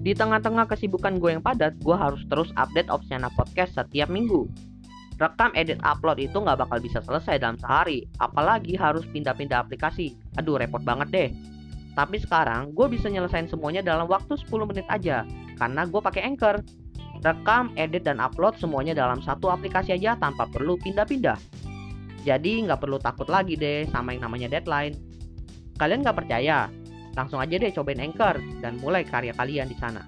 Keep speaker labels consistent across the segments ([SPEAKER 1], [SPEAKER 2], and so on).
[SPEAKER 1] Di tengah-tengah kesibukan gue yang padat, gue harus terus update Opsiana Podcast setiap minggu. Rekam, edit, upload itu nggak bakal bisa selesai dalam sehari, apalagi harus pindah-pindah aplikasi. Aduh, repot banget deh. Tapi sekarang gue bisa nyelesain semuanya dalam waktu 10 menit aja, karena gue pakai Anchor. Rekam, edit, dan upload semuanya dalam satu aplikasi aja tanpa perlu pindah-pindah. Jadi nggak perlu takut lagi deh sama yang namanya deadline. Kalian nggak percaya? Langsung aja deh cobain Anchor dan mulai karya kalian di sana.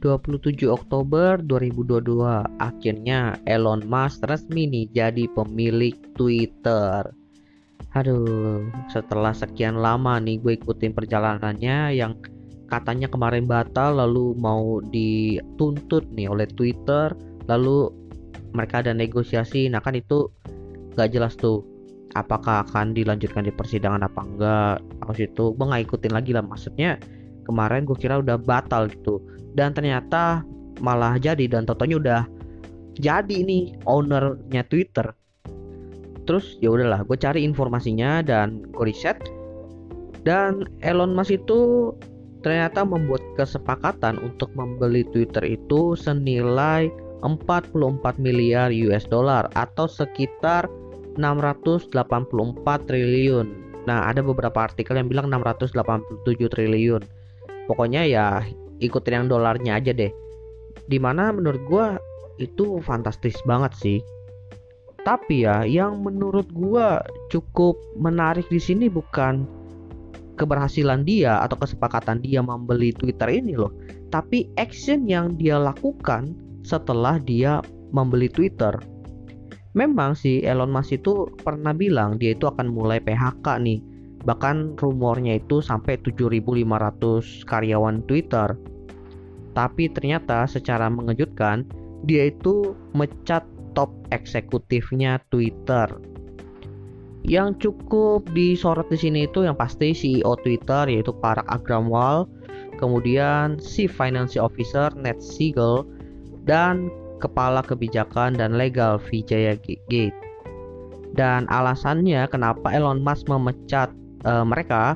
[SPEAKER 1] 27 Oktober 2022, akhirnya Elon Musk resmi nih jadi pemilik Twitter. Aduh, setelah sekian lama nih gue ikutin perjalanannya yang katanya kemarin batal, lalu mau dituntut nih oleh Twitter, lalu mereka ada negosiasi. Nah kan itu gak jelas tuh apakah akan dilanjutkan di persidangan apa enggak. Maksud itu gue gak ikutin lagi lah, maksudnya kemarin gue kira udah batal gitu, dan ternyata malah jadi, dan totonya udah jadi nih ownernya Twitter. Terus ya udahlah, gue cari informasinya dan gue riset, dan Elon Musk itu ternyata membuat kesepakatan untuk membeli Twitter itu senilai 44 miliar US dollar atau sekitar 684 triliun. Nah, ada beberapa artikel yang bilang 687 triliun. Pokoknya ya ikutin yang dolarnya aja deh. Dimana menurut gue itu fantastis banget sih. Tapi ya yang menurut gue cukup menarik di sini bukan keberhasilan dia atau kesepakatan dia membeli Twitter ini loh, tapi action yang dia lakukan setelah dia membeli Twitter. Memang si Elon Musk itu pernah bilang dia itu akan mulai PHK nih. Bahkan rumornya itu sampai 7.500 karyawan Twitter. Tapi ternyata secara mengejutkan dia itu mecat top eksekutifnya Twitter. Yang cukup disorot di sini itu yang pasti CEO Twitter yaitu Parag Agrawal, kemudian Chief Financial Officer Ned Siegel, dan Kepala Kebijakan dan Legal Vijaya Gate. Dan alasannya kenapa Elon Musk memecat mereka,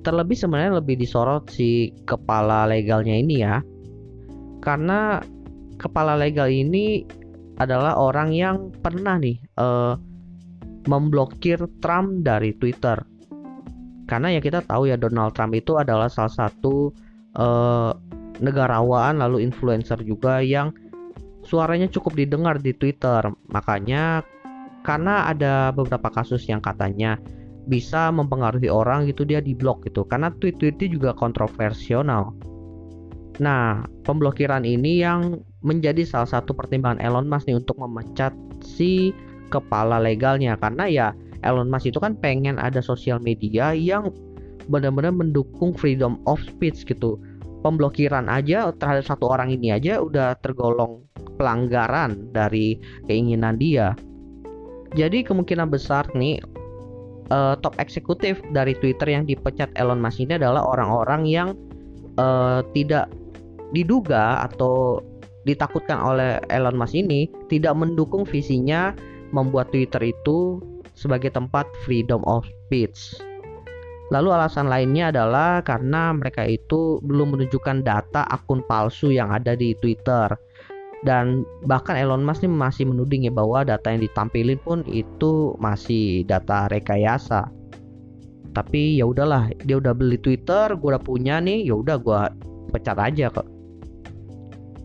[SPEAKER 1] terlebih sebenarnya lebih disorot si kepala legalnya ini ya, karena kepala legal ini adalah orang yang pernah nih memblokir Trump dari Twitter. Karena ya kita tahu ya Donald Trump itu adalah salah satu negarawan lalu influencer juga yang suaranya cukup didengar di Twitter. Makanya karena ada beberapa kasus yang katanya bisa mempengaruhi orang gitu, dia diblok gitu karena tweet-tweetnya juga kontroversial. Nah, pemblokiran ini yang menjadi salah satu pertimbangan Elon Musk nih untuk memecat si kepala legalnya, karena ya Elon Musk itu kan pengen ada sosial media yang benar-benar mendukung freedom of speech gitu. Pemblokiran aja terhadap satu orang ini aja udah tergolong pelanggaran dari keinginan dia. Jadi kemungkinan besar nih top eksekutif dari Twitter yang dipecat Elon Musk ini adalah orang-orang yang tidak diduga atau ditakutkan oleh Elon Musk ini tidak mendukung visinya membuat Twitter itu sebagai tempat freedom of speech. Lalu alasan lainnya adalah karena mereka itu belum menunjukkan data akun palsu yang ada di Twitter. Dan bahkan Elon Musk ini masih menuding ya bahwa data yang ditampilin pun itu masih data rekayasa. Tapi ya udahlah, dia udah beli Twitter, gue udah punya nih, ya udah gue pecat aja kok.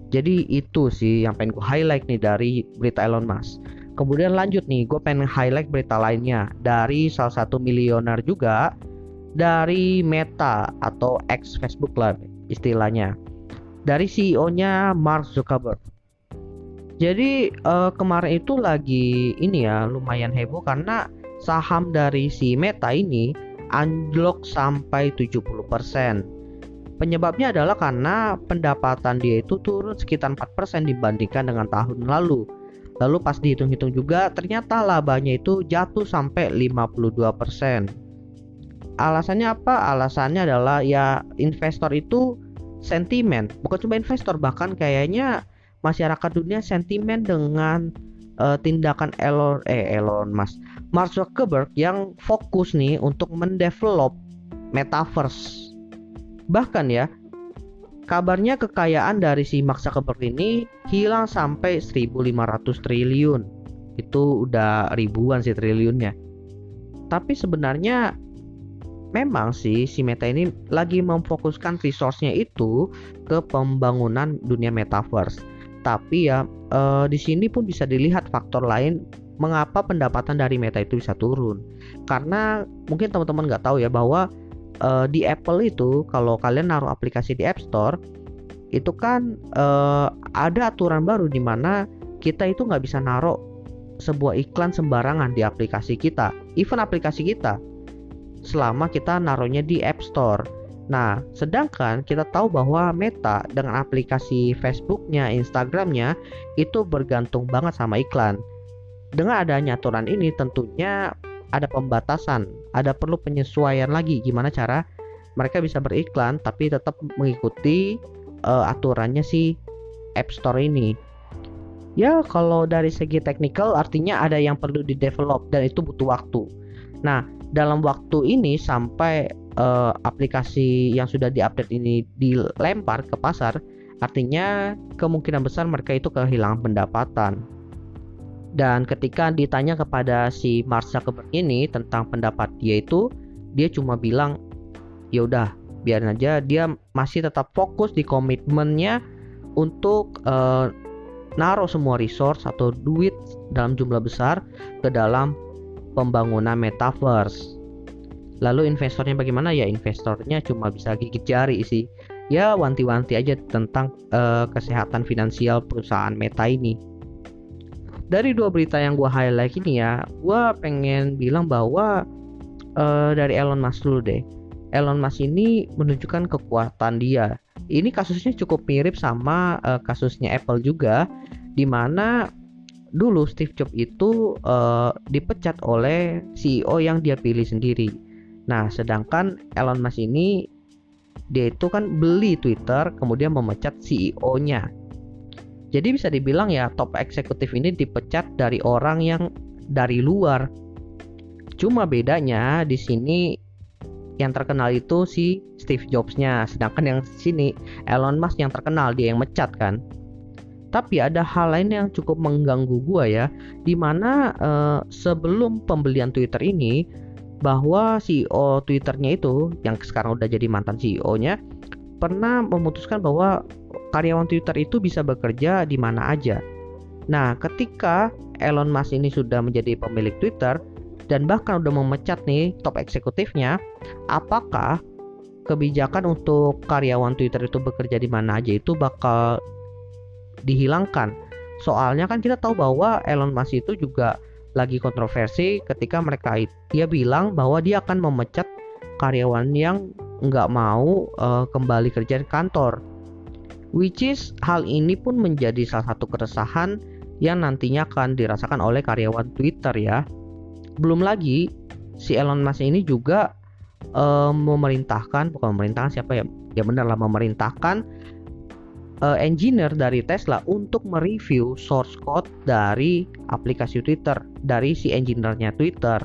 [SPEAKER 1] Jadi itu sih yang pengen gue highlight nih dari berita Elon Musk. Kemudian lanjut nih, gue pengen highlight berita lainnya dari salah satu miliuner juga, dari Meta atau ex Facebook lah istilahnya, dari CEO-nya Mark Zuckerberg. Jadi kemarin itu lagi ini ya lumayan heboh karena saham dari si Meta ini anjlok sampai 70%. Penyebabnya adalah karena pendapatan dia itu turun sekitar 4% dibandingkan dengan tahun lalu. Lalu pas dihitung-hitung juga ternyata labanya itu jatuh sampai 52%. Alasannya apa? Alasannya adalah ya investor itu sentimen, bukan cuma investor, bahkan kayaknya masyarakat dunia sentimen dengan tindakan Elon Musk, Mark Zuckerberg yang fokus nih untuk mendevelop metaverse. Bahkan ya, kabarnya kekayaan dari si Mark Zuckerberg ini hilang sampai 1.500 triliun. Itu udah ribuan sih triliunnya. Tapi sebenarnya memang sih si Meta ini lagi memfokuskan resource-nya itu ke pembangunan dunia metaverse. Tapi ya di sini pun bisa dilihat faktor lain mengapa pendapatan dari Meta itu bisa turun. Karena mungkin teman-teman nggak tahu ya bahwa di Apple itu kalau kalian naruh aplikasi di App Store itu kan ada aturan baru di mana kita itu nggak bisa naruh sebuah iklan sembarangan di aplikasi kita, even aplikasi kita, selama kita naruhnya di App Store. Nah, sedangkan kita tahu bahwa Meta dengan aplikasi Facebooknya, Instagramnya itu bergantung banget sama iklan. Dengan adanya aturan ini tentunya ada pembatasan, ada perlu penyesuaian lagi gimana cara mereka bisa beriklan tapi tetap mengikuti aturannya si App Store ini. Ya kalau dari segi teknikal artinya ada yang perlu di-develop dan itu butuh waktu. Nah, dalam waktu ini sampai aplikasi yang sudah diupdate ini dilempar ke pasar, artinya kemungkinan besar mereka itu kehilangan pendapatan. Dan ketika ditanya kepada si Mark Zuckerberg ini tentang pendapat dia itu, dia cuma bilang, ya udah biarin aja, dia masih tetap fokus di komitmennya untuk naruh semua resource atau duit dalam jumlah besar ke dalam pembangunan metaverse. Lalu investornya bagaimana? Ya investornya cuma bisa gigit jari sih. Ya wanti-wanti aja tentang kesehatan finansial perusahaan Meta ini. Dari dua berita yang gue highlight ini ya, gue pengen bilang bahwa dari Elon Musk dulu deh. Elon Musk ini menunjukkan kekuatan dia. Ini kasusnya cukup mirip sama kasusnya Apple juga, di mana dulu Steve Jobs itu dipecat oleh CEO yang dia pilih sendiri. Nah, sedangkan Elon Musk ini dia itu kan beli Twitter kemudian memecat CEO-nya. Jadi bisa dibilang ya top eksekutif ini dipecat dari orang yang dari luar. Cuma bedanya di sini yang terkenal itu si Steve Jobs-nya, sedangkan yang sini Elon Musk yang terkenal, dia yang mecat kan. Tapi ada hal lain yang cukup mengganggu gua ya, dimana sebelum pembelian Twitter ini bahwa CEO Twitternya itu yang sekarang udah jadi mantan CEO-nya pernah memutuskan bahwa karyawan Twitter itu bisa bekerja di mana aja. Nah, ketika Elon Musk ini sudah menjadi pemilik Twitter dan bahkan udah memecat nih top eksekutifnya, apakah kebijakan untuk karyawan Twitter itu bekerja di mana aja itu bakal dihilangkan? Soalnya kan kita tahu bahwa Elon Musk itu juga lagi kontroversi ketika dia bilang bahwa dia akan memecat karyawan yang nggak mau kembali kerja di kantor. Which is hal ini pun menjadi salah satu keresahan yang nantinya akan dirasakan oleh karyawan Twitter ya. Belum lagi si Elon Musk ini juga memerintahkan siapa ya? Ya benar lah, memerintahkan engineer dari Tesla untuk mereview source code dari aplikasi Twitter, dari si engineer-nya Twitter.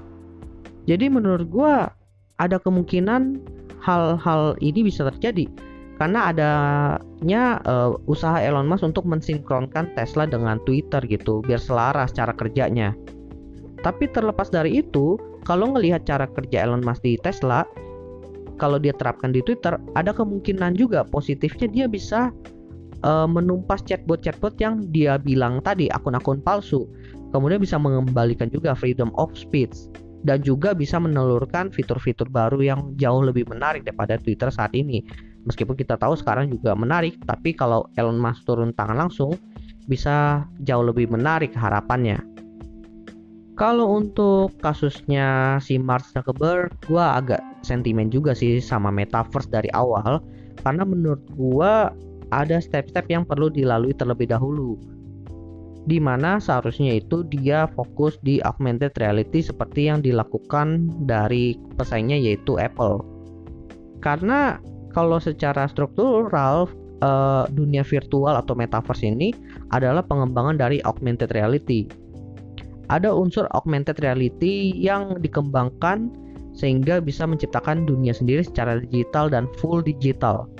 [SPEAKER 1] Jadi menurut gua ada kemungkinan hal-hal ini bisa terjadi karena adanya usaha Elon Musk untuk mensinkronkan Tesla dengan Twitter gitu, biar selaras cara kerjanya. Tapi terlepas dari itu, kalau ngelihat cara kerja Elon Musk di Tesla, kalau dia terapkan di Twitter, ada kemungkinan juga positifnya dia bisa menumpas chatbot yang dia bilang tadi akun-akun palsu. Kemudian bisa mengembalikan juga freedom of speech dan juga bisa menelurkan fitur-fitur baru yang jauh lebih menarik daripada Twitter saat ini. Meskipun kita tahu sekarang juga menarik, tapi kalau Elon Musk turun tangan langsung bisa jauh lebih menarik harapannya. Kalau untuk kasusnya si Mark Zuckerberg, gue agak sentimen juga sih sama metaverse dari awal, karena menurut gue ada step-step yang perlu dilalui terlebih dahulu, dimana seharusnya itu dia fokus di augmented reality seperti yang dilakukan dari pesaingnya yaitu Apple. Karena kalau secara struktural dunia virtual atau metaverse ini adalah pengembangan dari augmented reality. ada unsur augmented reality yang dikembangkan sehingga bisa menciptakan dunia sendiri secara digital dan full digital.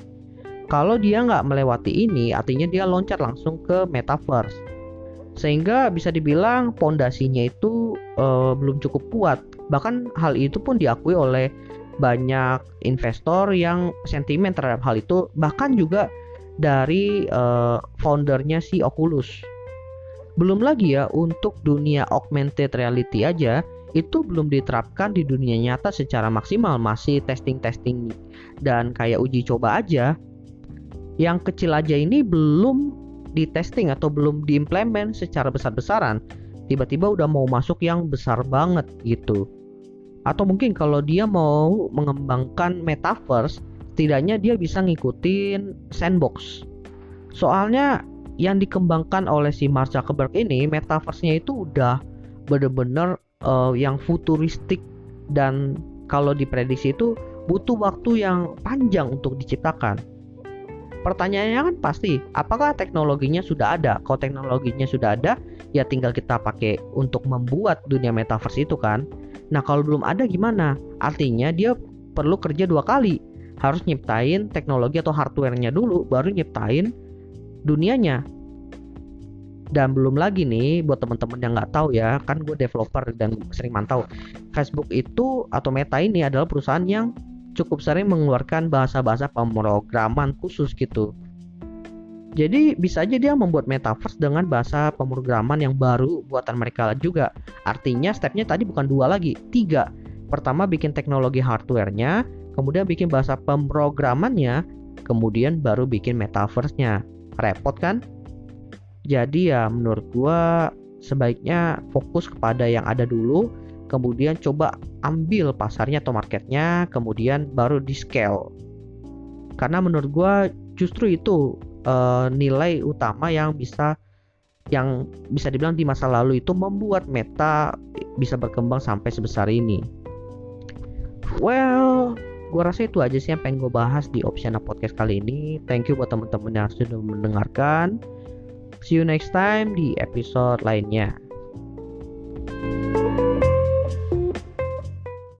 [SPEAKER 1] Kalau dia nggak melewati ini, artinya dia loncat langsung ke metaverse. Sehingga bisa dibilang pondasinya itu belum cukup kuat. Bahkan hal itu pun diakui oleh banyak investor yang sentimen terhadap hal itu, bahkan juga dari foundernya si Oculus. Belum lagi ya, untuk dunia augmented reality aja itu belum diterapkan di dunia nyata secara maksimal, masih testing-testing dan kayak uji coba aja. Yang kecil aja ini belum di-testing atau belum diimplement secara besar-besaran, tiba-tiba udah mau masuk yang besar banget gitu. Atau mungkin kalau dia mau mengembangkan metaverse, setidaknya dia bisa ngikutin sandbox. Soalnya yang dikembangkan oleh si Mark Zuckerberg ini, metaverse-nya itu udah bener-bener yang futuristik, dan kalau diprediksi itu butuh waktu yang panjang untuk diciptakan. Pertanyaannya kan pasti, apakah teknologinya sudah ada? Kalau teknologinya sudah ada, ya tinggal kita pakai untuk membuat dunia metaverse itu kan. Nah kalau belum ada gimana? Artinya dia perlu kerja 2 kali. Harus nyiptain teknologi atau hardware-nya dulu, baru nyiptain dunianya. Dan belum lagi nih, buat teman-teman yang nggak tahu ya, kan gue developer dan sering mantau. Facebook itu atau Meta ini adalah perusahaan yang cukup sering mengeluarkan bahasa-bahasa pemrograman khusus gitu. Jadi bisa aja dia membuat metaverse dengan bahasa pemrograman yang baru buatan mereka juga. Artinya stepnya tadi bukan 2 lagi, 3. Pertama bikin teknologi hardware-nya, kemudian bikin bahasa pemrogramannya, kemudian baru bikin metaverse-nya. Repot kan? Jadi ya menurut gua sebaiknya fokus kepada yang ada dulu, kemudian coba ambil pasarnya atau marketnya, kemudian baru di scale. Karena menurut gua justru itu nilai utama yang bisa dibilang di masa lalu itu membuat Meta bisa berkembang sampai sebesar ini. Well, gua rasa itu aja sih yang pengen gue bahas di Opsiana Podcast kali ini. Thank you buat teman-teman yang sudah mendengarkan. See you next time di episode lainnya.